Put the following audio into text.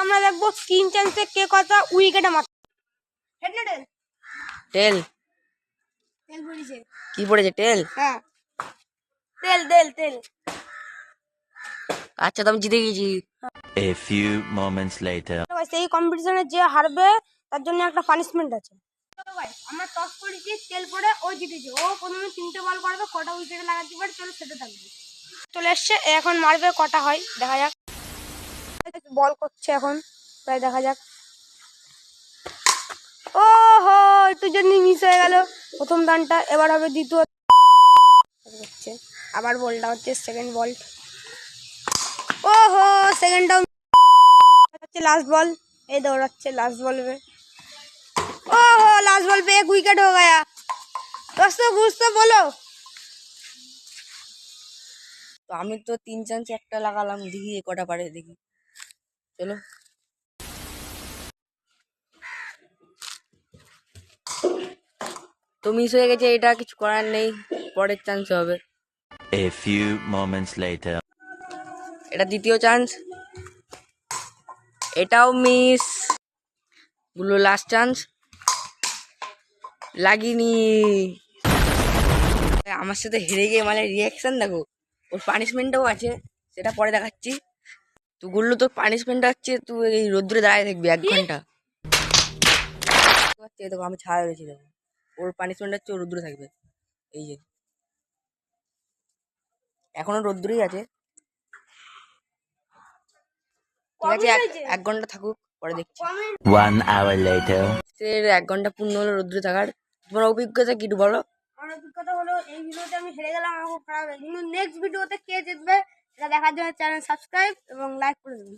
আমরা দেখবো 3 চান্সে কে কত উইকেটে মারছে। হেড না টেল? টেল। টেল পড়েছে। কি পড়েছে? টেল? হ্যাঁ টেল টেল টেল। আচ্ছা তো আমি জিতে গেছি। A few moments later. এই কম্পিটিশনে যে হারবে তার জন্য একটা পানিশমেন্ট আছে। চলো ভাই আমরা টস করেছি, টেল পড়ে ও জিতেছে। ও প্রথমে 3টে বল করবে, কটা উইকেটে লাগাতে পারে চলো সেটা থাকবে। চলে এসছে, এখন মারবে, কটা হয় দেখা যাক। বল করছে এখন, প্রায় দেখা যাক। ও হো, একটু জন্য মিস হয়ে গেল প্রথম রানটা। এবার হবে দ্বিতীয়। হচ্ছে আবার বলটা হচ্ছে সেকেন্ড বল। ও হো, সেকেন্ডটাও হচ্ছে। लास्ट बॉल, ये दौड़ाচ্ছে लास्ट बॉल पे। ओहो, लास्ट बॉल पे 1 विकेट हो गया। दोस्तों कुछ तो बोलो। তো আমি তো 3 চান্স একটা লাগালাম, দেখি কটা পারে দেখি। চলো তো মিস হয়ে গেছে, এটা কিছু করার নেই, পরের চান্স হবে। A few moments later. এটা দ্বিতীয় চান্স, এটাও মিস। গুলো লাস্ট চান্স, লাগিনি। আমার সাথে হেরে গিয়ে মানে রিয়াকশন দেখো। ওর পানিশমেন্টটাও আছে, সেটা পরে দেখাচ্ছি। তো গুল্লু তোর পানিশমেন্টটা হচ্ছে তুই এই রোদ্দুরে দাঁড়িয়ে থাকবি 1 ঘন্টা। দেখো আমি ছায়া রয়েছি, দেখো ওর পানিশমেন্ট হচ্ছে ও রোদ্দুরে থাকবে। এই যে এখনো রোদ্দুরেই আছে, ঠিক আছে 1 ঘন্টা থাকুক, পরে দেখছি। 1 hour later. 1 ঘন্টা পূর্ণ হলো রোদ্দুরে থাকার। তোমার অভিজ্ঞতা কি একটু বলো? আমার অভিজ্ঞতা হলো এই ভিডিওতে আমি হেরে গেলাম, আমার খুব খারাপ লাগে। কিন্তু নেক্সট ভিডিওতে কে জিতবে সেটা দেখার জন্য চ্যানেল সাবস্ক্রাইব এবং লাইক করে দেবেন।